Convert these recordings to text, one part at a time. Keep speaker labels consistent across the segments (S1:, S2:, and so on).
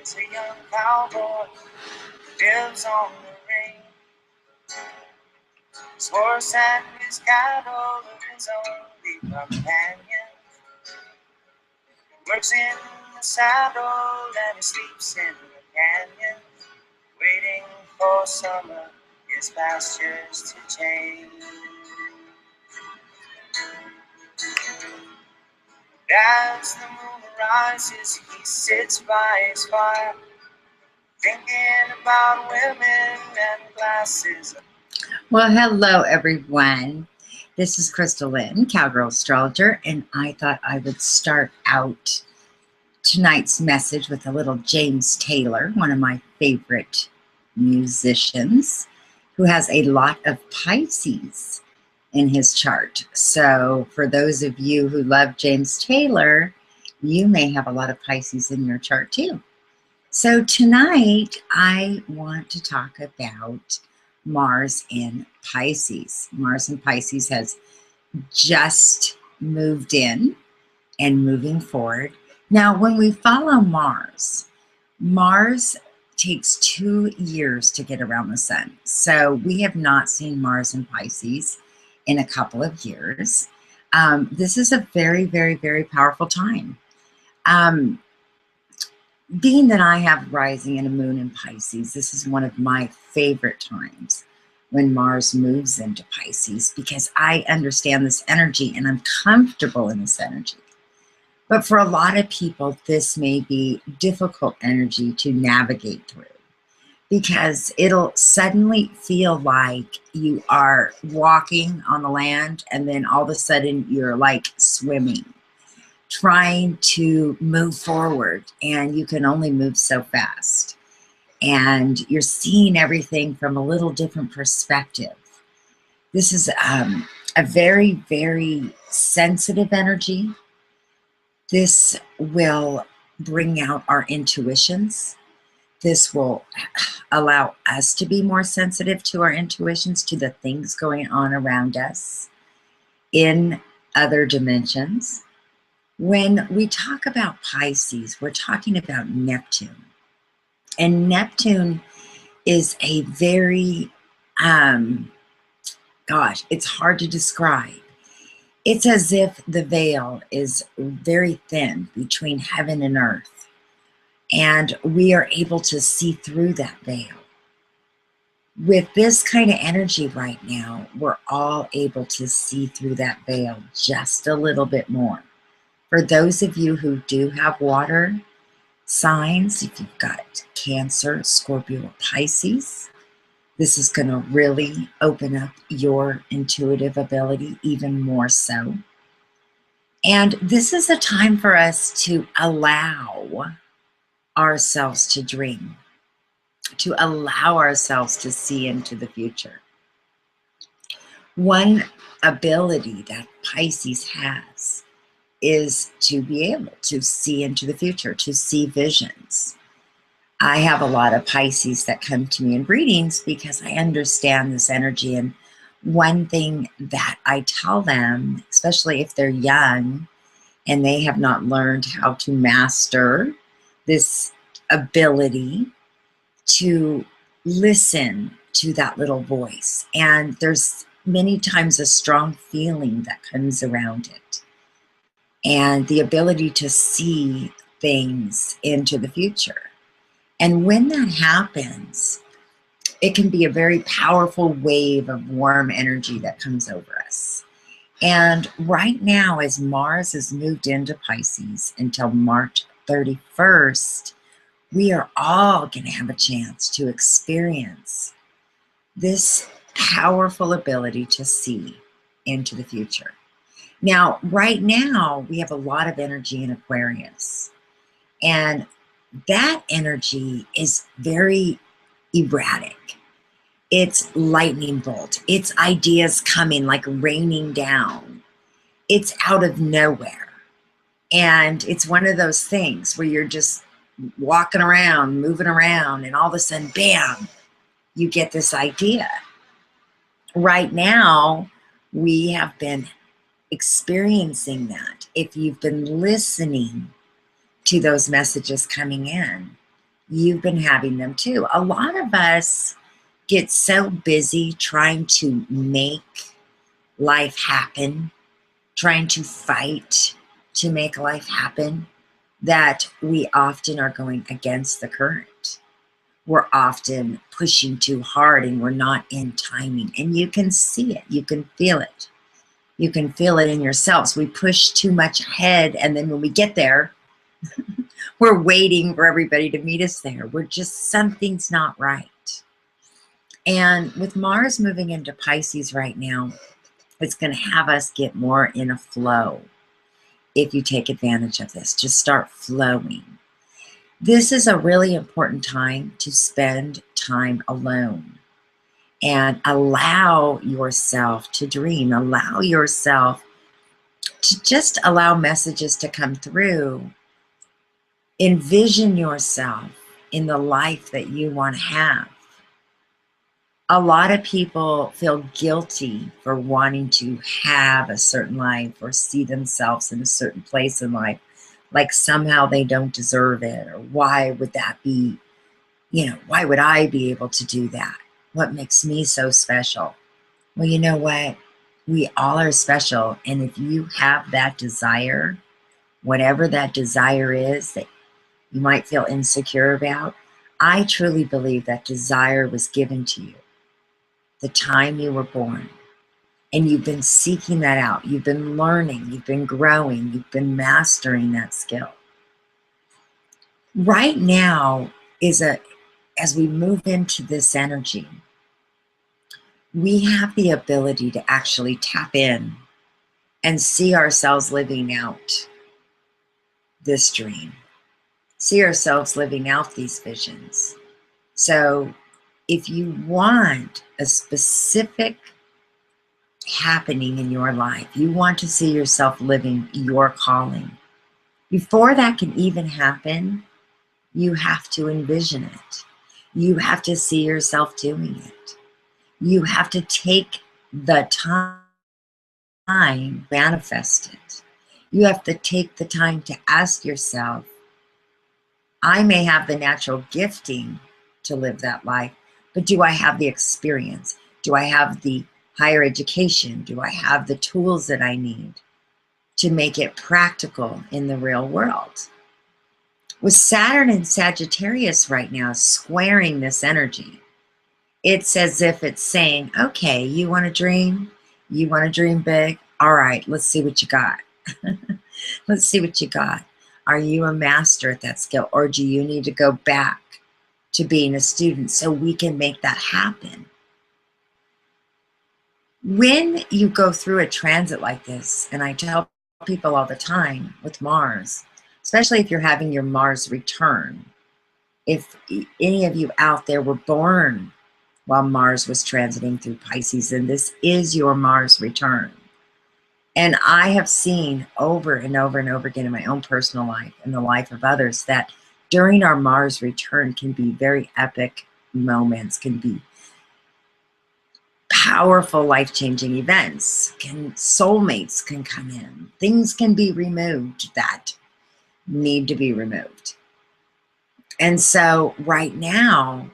S1: is a young cowboy who lives on the range. His horse and his cattle are his only companion. He works in the saddle and he sleeps in the canyon, waiting for summer, his pastures to change. As the moon rises, he sits by his fire, thinking about women and glasses. Well, hello, everyone. This is Chrystal Lynn, Cowgirl Astrologer, and I thought I would start out tonight's message with a little James Taylor, one of my favorite musicians, who has a lot of Pisces in his chart. So for those of you who love James Taylor, you may have a lot of Pisces in your chart too. So tonight I want to talk about Mars in Pisces. Mars in Pisces has just moved in and moving forward. Now, when we follow Mars, Mars takes 2 years to get around the sun. So we have not seen Mars in Pisces in a couple of years. This is a very, very, very powerful time. Being that I have rising and a moon in Pisces, this is one of my favorite times when Mars moves into Pisces, because I understand this energy and I'm comfortable in this energy. But for a lot of people, this may be difficult energy to navigate through, because it'll suddenly feel like you are walking on the land and then all of a sudden you're like swimming, trying to move forward, and you can only move so fast. And you're seeing everything from a little different perspective. This is a very, very sensitive energy. This will bring out our intuitions. This will allow us to be more sensitive to our intuitions, to the things going on around us in other dimensions. When we talk about Pisces, we're talking about Neptune. And Neptune is a very, it's hard to describe. It's as if the veil is very thin between heaven and earth, and we are able to see through that veil. With this kind of energy right now, we're all able to see through that veil just a little bit more. For those of you who do have water signs, if you've got Cancer, Scorpio, or Pisces, this is going to really open up your intuitive ability even more so. And this is a time for us to allow ourselves to dream, to allow ourselves to see into the future. One ability that Pisces has is to be able to see into the future, to see visions. I have a lot of Pisces that come to me in readings because I understand this energy. And one thing that I tell them, especially if they're young and they have not learned how to master this ability to listen to that little voice. And there's many times a strong feeling that comes around it, and the ability to see things into the future. And when that happens, it can be a very powerful wave of warm energy that comes over us. And right now, as Mars has moved into Pisces until March 31st, we are all going to have a chance to experience this powerful ability to see into the future. Now, right now, we have a lot of energy in Aquarius, and that energy is very erratic. It's lightning bolt. It's ideas coming like raining down. It's out of nowhere. And it's one of those things where you're just walking around, moving around, and all of a sudden, bam, you get this idea. Right now, we have been experiencing that. If you've been listening to those messages coming in, You've been having them too. A lot of us get so busy trying to make life happen, trying to fight to make life happen, that we often are going against the current. We're often pushing too hard and we're not in timing. And you can see it, you can feel it. You can feel it in yourselves. We push too much ahead, and then when we get there, we're waiting for everybody to meet us there. We're just, something's not right. And with Mars moving into Pisces right now, it's going to have us get more in a flow. If you take advantage of this, just start flowing. This is a really important time to spend time alone and allow yourself to dream. Allow yourself to just allow messages to come through. Envision yourself in the life that you want to have. A lot of people feel guilty for wanting to have a certain life or see themselves in a certain place in life, like somehow they don't deserve it, or why would that be, why would I be able to do that? What makes me so special? Well, you know what? We all are special, and if you have that desire, whatever that desire is that you might feel insecure about, I truly believe that desire was given to you the time you were born, and you've been seeking that out. You've been learning, you've been growing, you've been mastering that skill. Right now as we move into this energy, we have the ability to actually tap in and see ourselves living out this dream, see ourselves living out these visions. So if you want a specific happening in your life, you want to see yourself living your calling, before that can even happen, you have to envision it. You have to see yourself doing it. You have to take the time, manifest it. You have to take the time to ask yourself, I may have the natural gifting to live that life, but do I have the experience? Do I have the higher education? Do I have the tools that I need to make it practical in the real world? With Saturn and Sagittarius right now squaring this energy, it's as if it's saying, okay, you want to dream? You want to dream big? All right, let's see what you got. Let's see what you got. Are you a master at that skill, or do you need to go back to being a student so we can make that happen? When you go through a transit like this, and I tell people all the time with Mars, especially if you're having your Mars return, if any of you out there were born while Mars was transiting through Pisces, and this is your Mars return. And I have seen over and over and over again in my own personal life and the life of others that during our Mars return can be very epic moments, can be powerful, life-changing events. Soulmates can come in. Things can be removed that need to be removed. And so right now,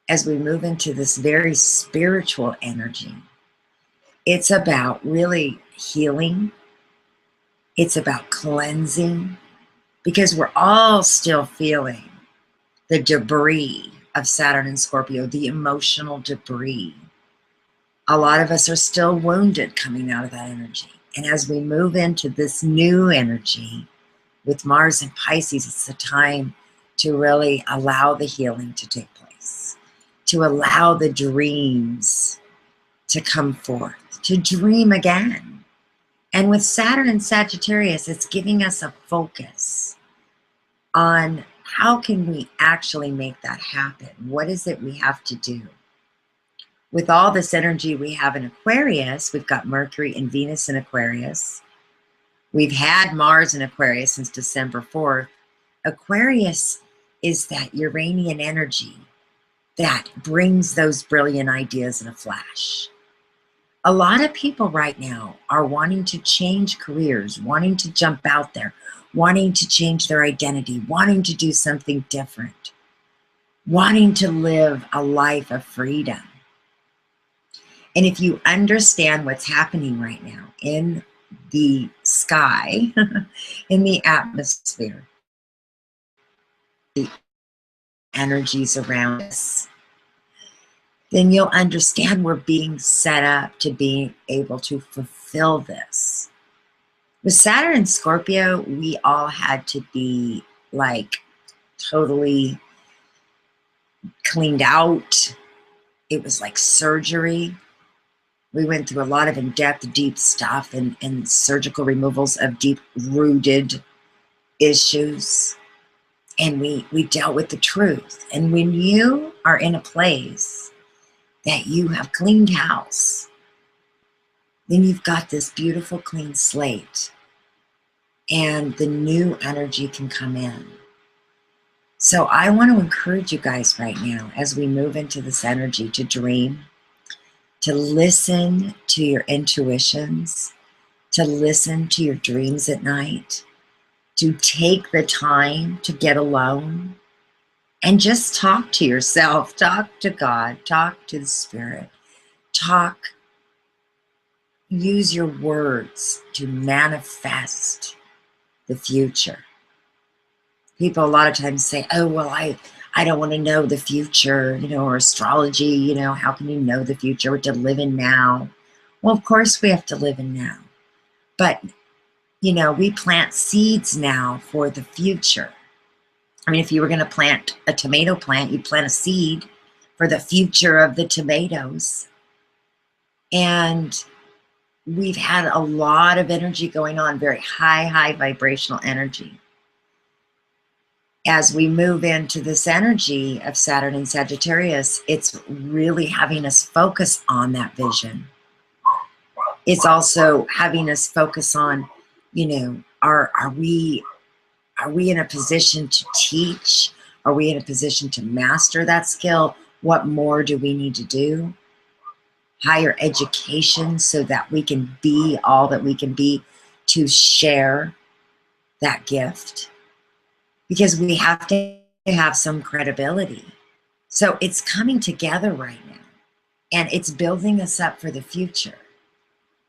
S1: as we move into this very spiritual energy, it's about really healing. It's about cleansing, because we're all still feeling the debris of Saturn and Scorpio, the emotional debris. A lot of us are still wounded coming out of that energy. And as we move into this new energy with Mars and Pisces, it's the time to really allow the healing to take place, to allow the dreams to come forth, to dream again. And with Saturn and Sagittarius, it's giving us a focus on how can we actually make that happen? What is it we have to do? With all this energy we have in Aquarius, we've got Mercury and Venus in Aquarius. We've had Mars in Aquarius since December 4th. Aquarius is that Uranian energy that brings those brilliant ideas in a flash. A lot of people right now are wanting to change careers, wanting to jump out there, wanting to change their identity, wanting to do something different. wanting to live a life of freedom. And if you understand what's happening right now in the sky, in the atmosphere, the energies around us, then you'll understand we're being set up to be able to fulfill this. With Saturn and Scorpio, we all had to be like totally cleaned out. It was like surgery. We went through a lot of in-depth, deep stuff and surgical removals of deep-rooted issues. And we dealt with the truth. And when you are in a place that you have cleaned house, then you've got this beautiful clean slate and the new energy can come in. So I want to encourage you guys right now as we move into this energy to dream, to listen to your intuitions, to listen to your dreams at night, to take the time to get alone and just talk to yourself, talk to God, talk to the Spirit, use your words to manifest the future. People a lot of times say, oh, well, I don't want to know the future, or astrology, how can you know the future? We're to live in now. Well, of course we have to live in now. But, we plant seeds now for the future. I mean, if you were going to plant a tomato plant, you'd plant a seed for the future of the tomatoes. And we've had a lot of energy going on, very high vibrational energy. As we move into this energy of Saturn and Sagittarius, it's really having us focus on that vision. It's also having us focus on, are we in a position to teach? Are we in a position to master that skill? What more do we need to do? Higher education so that we can be all that we can be to share that gift. Because we have to have some credibility. So it's coming together right now. And it's building us up for the future.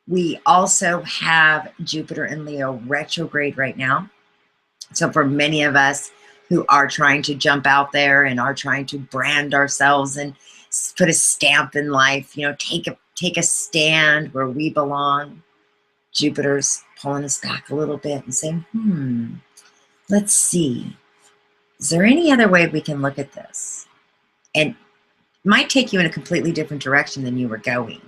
S1: We also have Jupiter in Leo retrograde right now. So for many of us who are trying to jump out there and are trying to brand ourselves and put a stamp in life, take a stand where we belong, Jupiter's pulling us back a little bit and saying, let's see, is there any other way we can look at this? And it might take you in a completely different direction than you were going,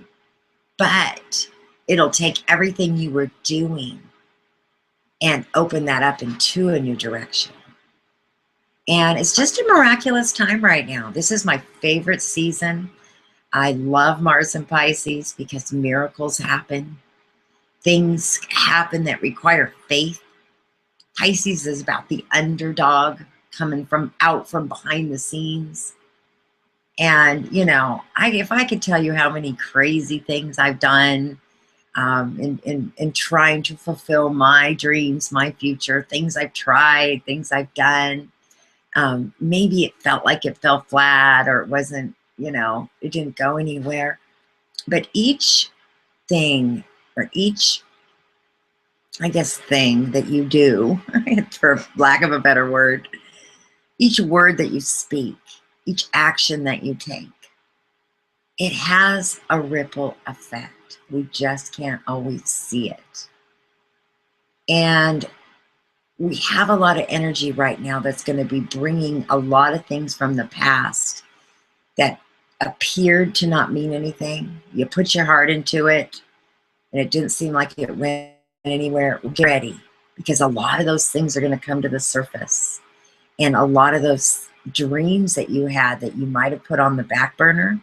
S1: but it'll take everything you were doing and open that up into a new direction. And it's just a miraculous time right now. This is my favorite season. I love Mars and Pisces because miracles happen. Things happen that require faith. Pisces is about the underdog coming out from behind the scenes. And, if I could tell you how many crazy things I've done in trying to fulfill my dreams, my future, things I've tried, things I've done, maybe it felt like it fell flat or it wasn't, it didn't go anywhere. But each thing or each, I guess, thing that you do, for lack of a better word, each word that you speak, each action that you take, it has a ripple effect. We just can't always see it. And we have a lot of energy right now that's going to be bringing a lot of things from the past that appeared to not mean anything. You put your heart into it and it didn't seem like it went anywhere. Get ready, because a lot of those things are going to come to the surface. And a lot of those dreams that you had that you might have put on the back burner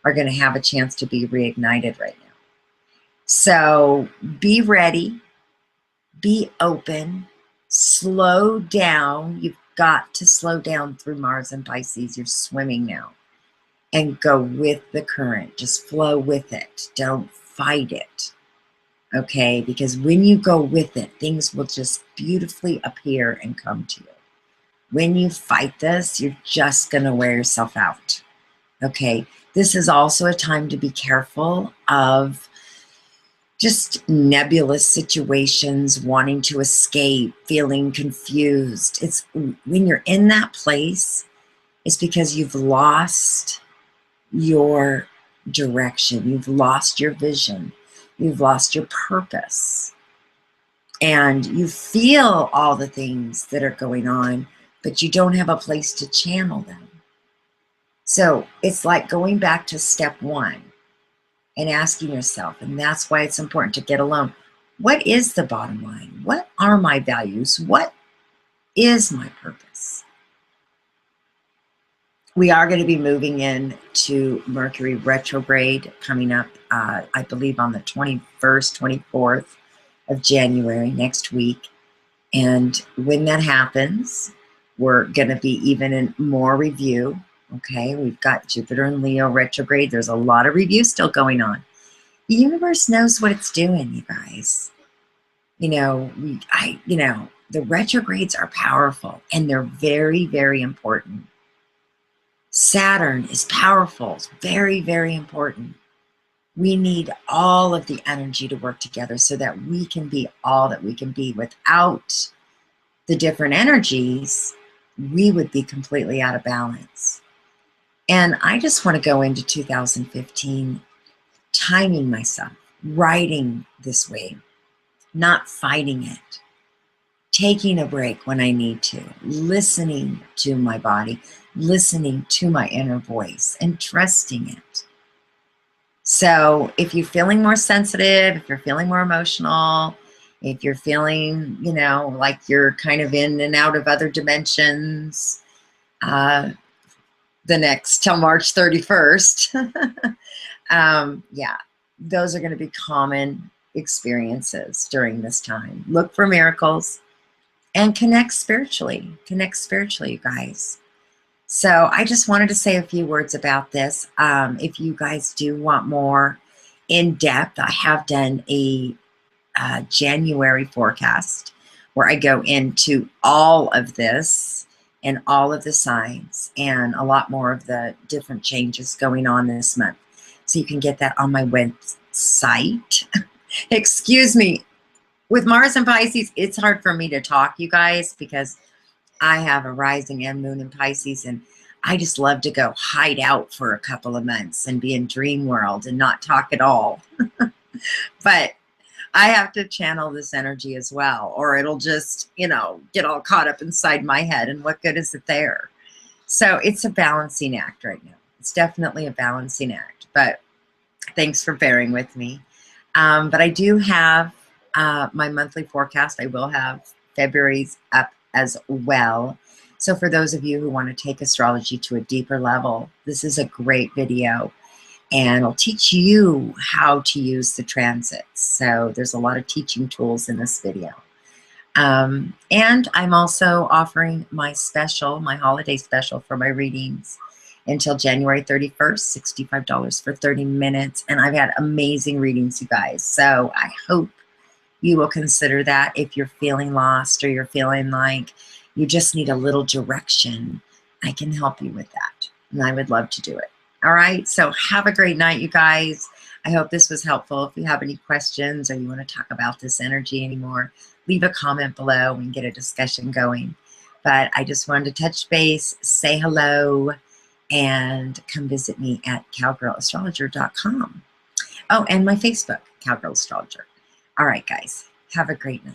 S1: are going to have a chance to be reignited right now. So be ready, be open, slow down. You've got to slow down through Mars and Pisces. You're swimming now. And go with the current. Just flow with it. Don't fight it. Okay? Because when you go with it, things will just beautifully appear and come to you. when you fight this, you're just going to wear yourself out. Okay. This is also a time to be careful of just nebulous situations, wanting to escape, feeling confused. It's when you're in that place, it's because you've lost your direction. You've lost your vision. You've lost your purpose. And you feel all the things that are going on, but you don't have a place to channel them. So it's like going back to step one and asking yourself, and that's why it's important to get alone. What is the bottom line? What are my values? What is my purpose? We are going to be moving into Mercury retrograde coming up, I believe, on the 21st, 24th of January next week. And when that happens, we're going to be even in more review. Okay, we've got Jupiter and Leo retrograde. There's a lot of review still going on. The universe knows what it's doing, you guys. You know, the retrogrades are powerful and they're very, very important. Saturn is powerful. It's very, very important. We need all of the energy to work together so that we can be all that we can be. Without the different energies, we would be completely out of balance. And I just want to go into 2015 timing myself, riding this wave, not fighting it, taking a break when I need to, listening to my body, listening to my inner voice, and trusting it. So if you're feeling more sensitive, if you're feeling more emotional, if you're feeling, like you're kind of in and out of other dimensions, till March 31st, yeah, those are going to be common experiences during this time. Look for miracles and connect spiritually, you guys. So I just wanted to say a few words about this. If you guys do want more in depth, I have done a January forecast where I go into all of this and all of the signs and a lot more of the different changes going on this month. So you can get that on my website. Excuse me. With Mars and Pisces, it's hard for me to talk, you guys, because I have a rising and moon in Pisces, and I just love to go hide out for a couple of months and be in dream world and not talk at all. But I have to channel this energy as well, or it'll just, get all caught up inside my head, and what good is it there? So it's a balancing act right now. It's definitely a balancing act, but thanks for bearing with me. But I do have my monthly forecast. I will have February's up as well. So for those of you who want to take astrology to a deeper level, this is a great video. And it'll teach you how to use the transits. So there's a lot of teaching tools in this video. And I'm also offering my holiday special for my readings until January 31st, $65 for 30 minutes. And I've had amazing readings, you guys. So I hope you will consider that if you're feeling lost or you're feeling like you just need a little direction. I can help you with that. And I would love to do it. All right, so have a great night, you guys. I hope this was helpful. If you have any questions or you want to talk about this energy anymore, leave a comment below and get a discussion going. But I just wanted to touch base, say hello, and come visit me at cowgirlastrologer.com. Oh, and my Facebook, Cowgirl Astrologer. All right, guys, have a great night.